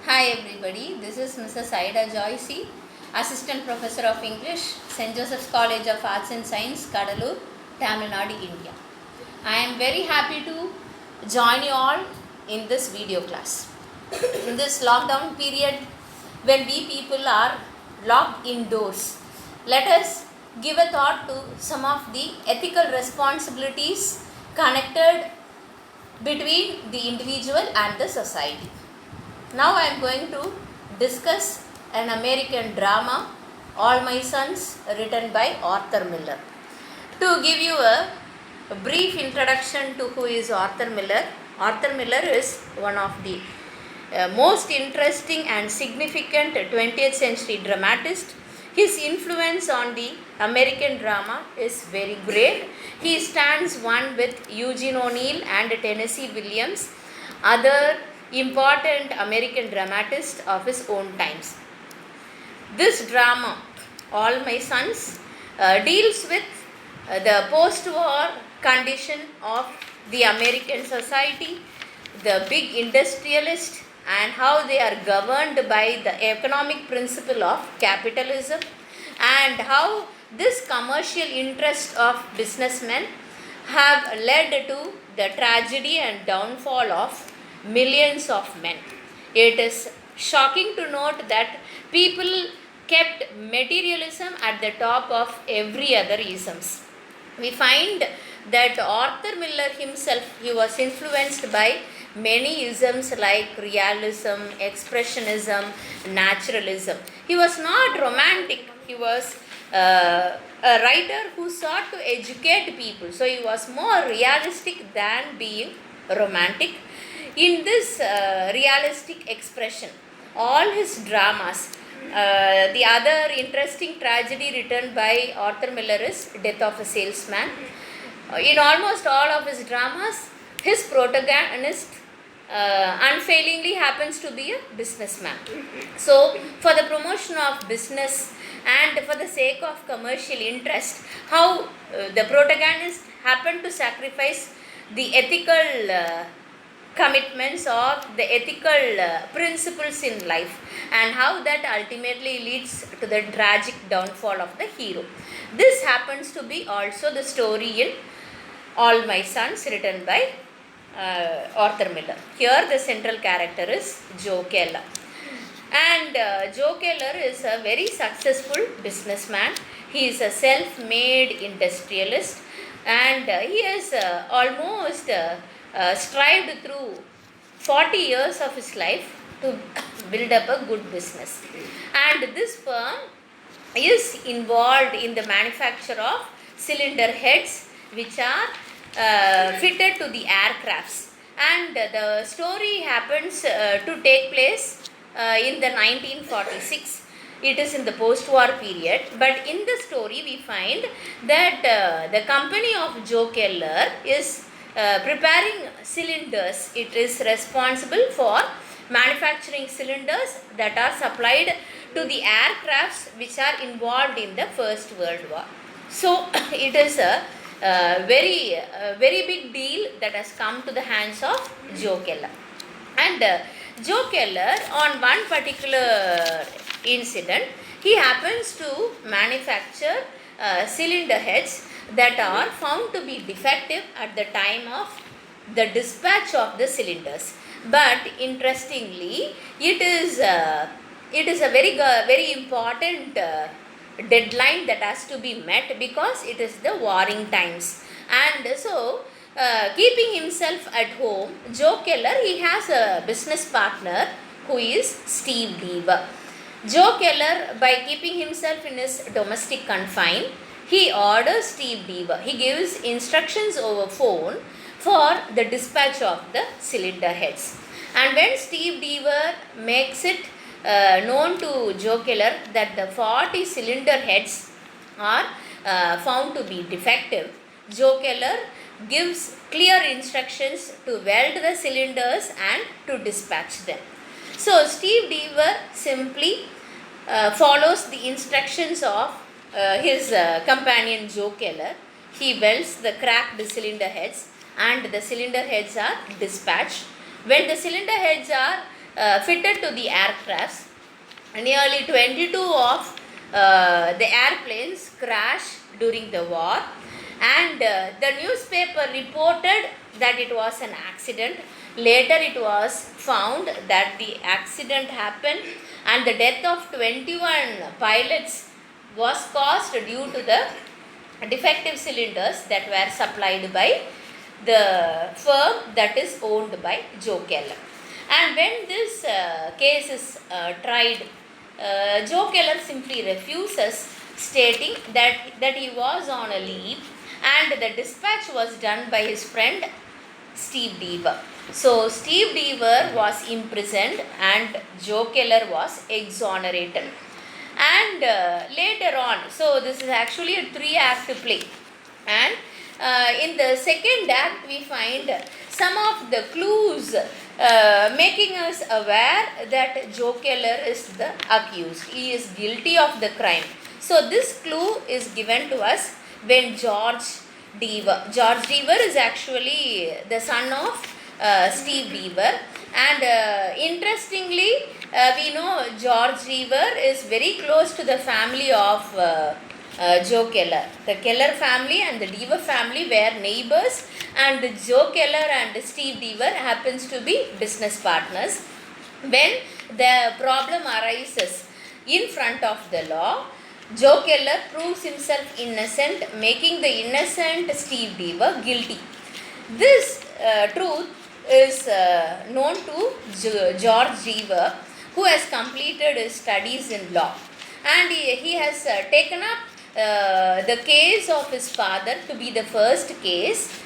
Hi everybody, this is Mrs. Aida Joyce, Assistant Professor of English, St. Joseph's College of Arts and Science, Kadalur, Tamil Nadu, India. I am very happy to join you all in this video class. In this lockdown period, when we people are locked indoors, let us give a thought to some of the ethical responsibilities connected between the individual and the society. Now I am going to discuss an American drama, All My Sons, written by Arthur Miller. To give you a brief introduction to who is Arthur Miller is one of the most interesting and significant 20th century dramatist. His influence on the American drama is very great. He stands one with Eugene O'Neill and Tennessee Williams, other important American dramatist of his own times. This drama, All My Sons, deals with the post-war condition of the American society, the big industrialists, and how they are governed by the economic principle of capitalism, and how this commercial interest of businessmen have led to the tragedy and downfall of millions of men. It is shocking to note that people kept materialism at the top of every other isms. We find that Arthur Miller himself, he was influenced by many isms like realism, expressionism, naturalism. He was not romantic. He was a writer who sought to educate people. So he was more realistic than being romantic. In this realistic expression, all his dramas, the other interesting tragedy written by Arthur Miller is Death of a Salesman. In almost all of his dramas, his protagonist unfailingly happens to be a businessman. So, for the promotion of business and for the sake of commercial interest, how the protagonist happened to sacrifice the ethical commitments or the ethical principles in life, and how that ultimately leads to the tragic downfall of the hero. This happens to be also the story in All My Sons, written by Arthur Miller. Here the central character is Joe Keller. And Joe Keller is a very successful businessman. He is a self-made industrialist, and he has almost strived through 40 years of his life to build up a good business. And this firm is involved in the manufacture of cylinder heads which are fitted to the aircrafts. And the story happens to take place in the 1946. It is in the post-war period, but in the story we find that the company of Joe Keller is preparing cylinders. It is responsible for manufacturing cylinders that are supplied to the aircrafts which are involved in the First World War. So it is a very big deal that has come to the hands of Joe Keller. And Joe Keller, on one particular incident, he happens to manufacture cylinder heads that are found to be defective at the time of the dispatch of the cylinders. But interestingly, it is a very important deadline that has to be met, because it is the warring times. And so, keeping himself at home, Joe Keller, he has a business partner who is Steve Deaver. Joe Keller, by keeping himself in his domestic confine, he orders Steve Deaver. He gives instructions over phone for the dispatch of the cylinder heads. And when Steve Deaver makes it known to Joe Keller that the 40 cylinder heads are found to be defective, Joe Keller gives clear instructions to weld the cylinders and to dispatch them. So Steve Deaver simply follows the instructions of his companion Joe Keller. He welds the cracked cylinder heads, and the cylinder heads are dispatched. When the cylinder heads are fitted to the aircrafts. Nearly 22 of the airplanes crashed during the war, and the newspaper reported that it was an accident. Later it was found that the accident happened and the death of 21 pilots was caused due to the defective cylinders that were supplied by the firm that is owned by Joe Keller. And when this case is tried, Joe Keller simply refuses, stating that he was on a leave and the dispatch was done by his friend Steve Deaver. So Steve Deaver was imprisoned and Joe Keller was exonerated. And later on, so this is actually a 3-act play, and in the second act we find some of the clues making us aware that Joe Keller is the accused. He is guilty of the crime. So this clue is given to us when George Deaver is actually the son of Steve Deaver, and interestingly we know George Deaver is very close to the family of Joe Keller. The Keller family and the Deaver family were neighbors, and Joe Keller and Steve Deaver happens to be business partners. When the problem arises in front of the law, Joe Keller proves himself innocent, making the innocent Steve Deaver guilty. This truth is known to George Deaver, who has completed his studies in law, and he has taken up the case of his father to be the first case,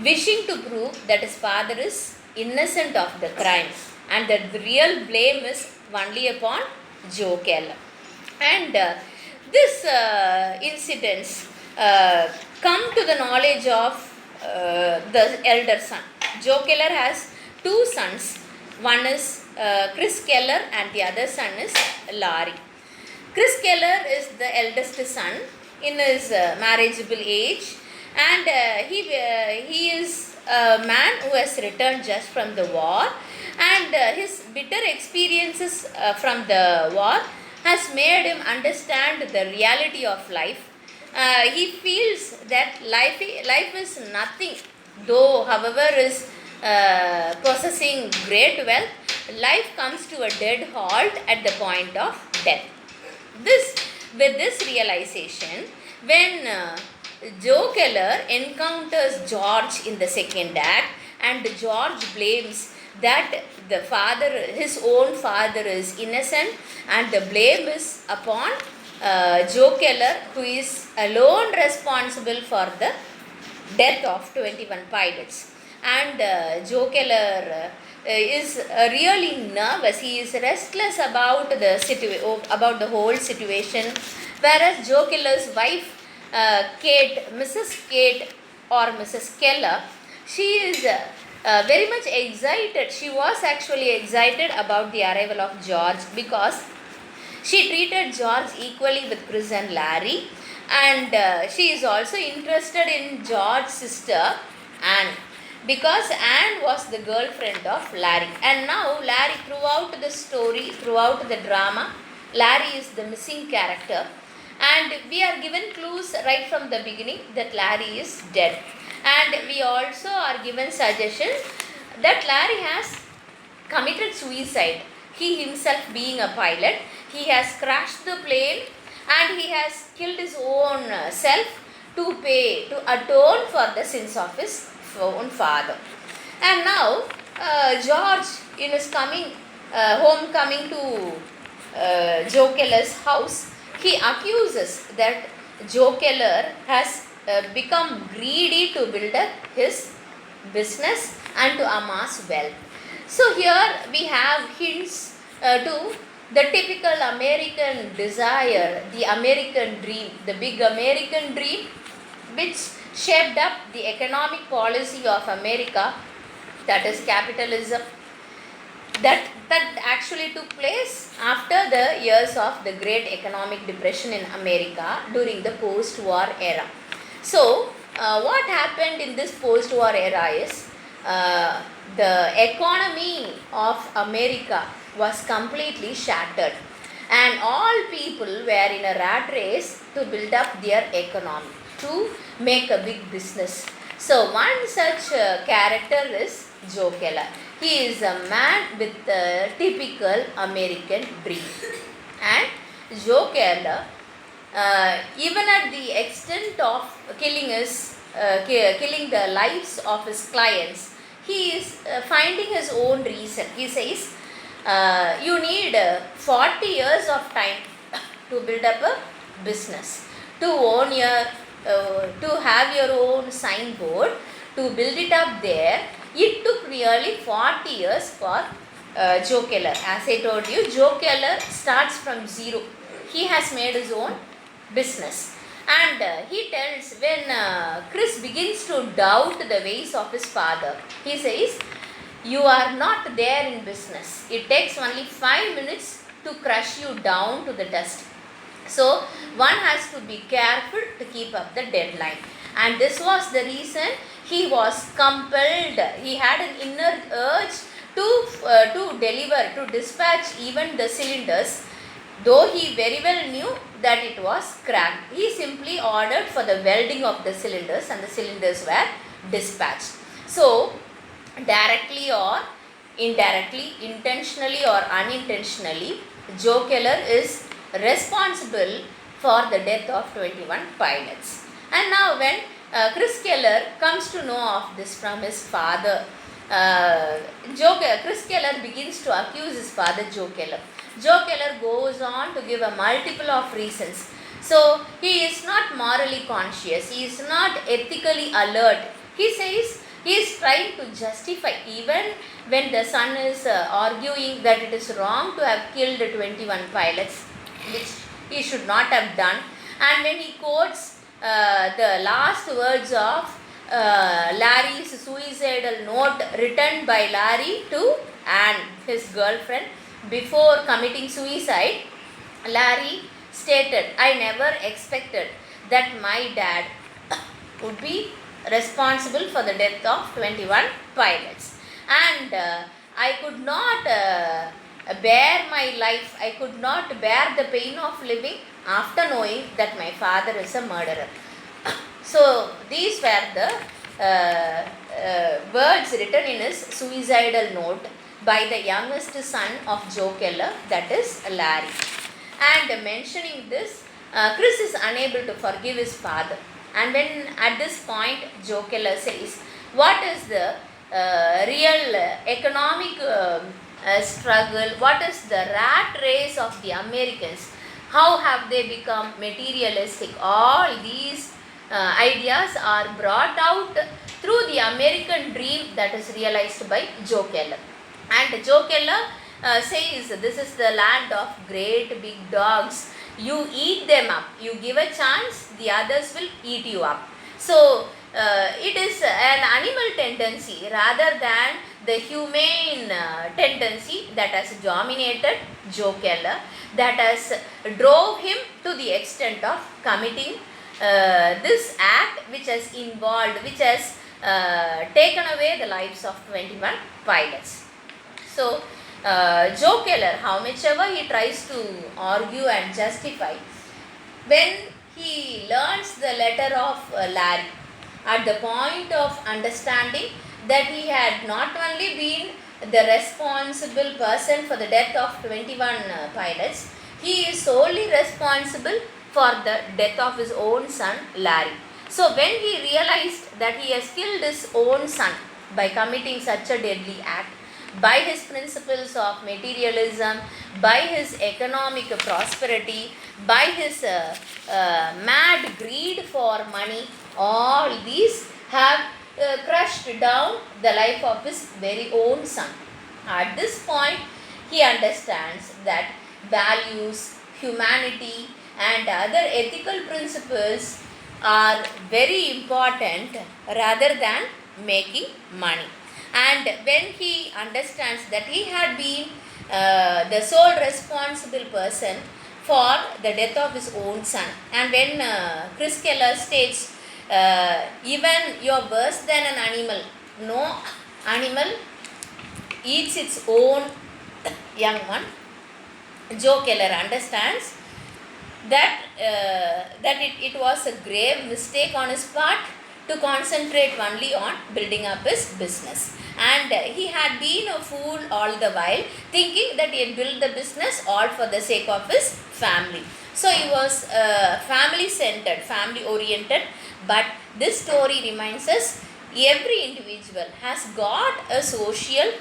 wishing to prove that his father is innocent of the crime and that the real blame is only upon Joe Keller. And this incidents come to the knowledge of the elder son. Joe Keller has 2 sons. One is Chris Keller and the other son is Larry. Chris Keller is the eldest son in his marriageable age, and he is a man who has returned just from the war, and his bitter experiences from the war has made him understand the reality of life. He feels that life is nothing, though however is possessing great wealth, life comes to a dead halt at the point of death. With this realization, when Joe Keller encounters George in the second act, and George blames that his own father is innocent, and the blame is upon Joe Keller, who is alone responsible for the death of 21 pilots. And Joe Keller is really nervous. He is restless about the whole situation, whereas Joe Keller's wife, Mrs. Kate or Mrs. Keller, she is very much excited. She was actually excited about the arrival of George, because she treated George equally with Chris and Larry, and she is also interested in George's sister Anne, because Anne was the girlfriend of Larry. And now Larry, throughout the story, throughout the drama, Larry is the missing character, and we are given clues right from the beginning that Larry is dead. And we also are given suggestion that Larry has committed suicide. He himself being a pilot, he has crashed the plane and he has killed his own self to atone for the sins of his own father. And now George, in his homecoming to Joe Keller's house, he accuses that Joe Keller has become greedy to build up his business and to amass wealth. So here we have hints to the typical American desire, the American dream, the big American dream, which shaped up the economic policy of America, that is capitalism, that actually took place after the years of the Great Economic Depression in America during the post-war era. So what happened in this post-war era is the economy of America was completely shattered, and all people were in a rat race to build up their economy, to make a big business. So, one such character is Joe Keller. He is a man with a typical American dream. And Joe Keller, even at the extent of killing the lives of his clients, he is finding his own reason. He says, you need 40 years of time to build up a business, to own your, to have your own signboard, to build it up there. It took really 40 years for Joe Keller. As I told you, Joe Keller starts from zero. He has made his own business. And he tells, when Chris begins to doubt the ways of his father, he says, you are not there in business. It takes only 5 minutes to crush you down to the dust. So, one has to be careful to keep up the deadline. And this was the reason he was compelled. He had an inner urge to deliver, to dispatch even the cylinders, though he very well knew that it was cracked. He simply ordered for the welding of the cylinders, and the cylinders were dispatched. So, directly or indirectly, intentionally or unintentionally, Joe Keller is responsible for the death of 21 pilots. And now when Chris Keller comes to know of this from his father, Chris Keller begins to accuse his father, Joe Keller. Joe Keller goes on to give a multiple of reasons. So, he is not morally conscious, he is not ethically alert. He says he is trying to justify, even when the son is arguing that it is wrong to have killed 21 pilots, which he should not have done. And when he quotes the last words of Larry's suicidal note written by Larry to Anne, his girlfriend, before committing suicide, Larry stated, I never expected that my dad would be responsible for the death of 21 pilots. And I could not bear my life, I could not bear the pain of living after knowing that my father is a murderer. So, these were the words written in his suicidal note by the youngest son of Joe Keller, that is Larry. And mentioning this, Chris is unable to forgive his father. And when at this point Joe Keller says, what is the real economic struggle, what is the rat race of the Americans, how have they become materialistic, all these ideas are brought out through the American dream that is realized by Joe Keller. And Joe Keller says, this is the land of great big dogs. You eat them up. You give a chance, the others will eat you up. So, it is an animal tendency rather than the humane tendency that has dominated Joe Keller, that has drove him to the extent of committing this act, which has involved, which has taken away the lives of 21 pilots. So, Joe Keller, how much ever he tries to argue and justify, when he learns the letter of Larry, at the point of understanding that he had not only been the responsible person for the death of 21 pilots, he is solely responsible for the death of his own son Larry. So, when he realized that he has killed his own son by committing such a deadly act, by his principles of materialism, by his economic prosperity, by his mad greed for money, all these have crushed down the life of his very own son. At this point, he understands that values, humanity, and other ethical principles are very important rather than making money. And when he understands that he had been the sole responsible person for the death of his own son, and when Chris Keller states, even you are worse than an animal, no animal eats its own young one. Joe Keller understands that it was a grave mistake on his part to concentrate only on building up his business. And he had been a fool all the while, thinking that he had built the business all for the sake of his family. So he was family centered, family oriented. But this story reminds us every individual has got a social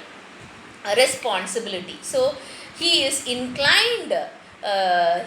responsibility. So he is inclined,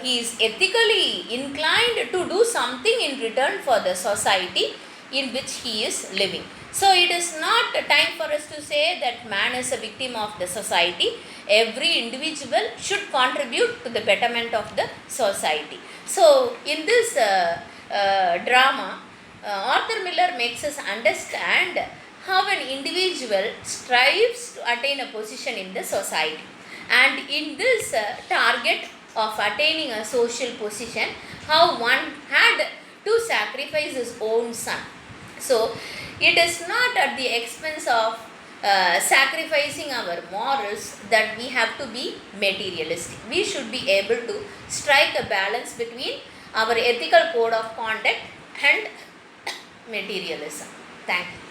he is ethically inclined to do something in return for the society in which he is living. So it is not a time for us to say that man is a victim of the society. Every individual should contribute to the betterment of the society. So in this drama, Arthur Miller makes us understand how an individual strives to attain a position in the society. And in this target of attaining a social position, how one had to sacrifice his own son. So it is not at the expense of sacrificing our morals that we have to be materialistic. We should be able to strike a balance between our ethical code of conduct and materialism. Thank you.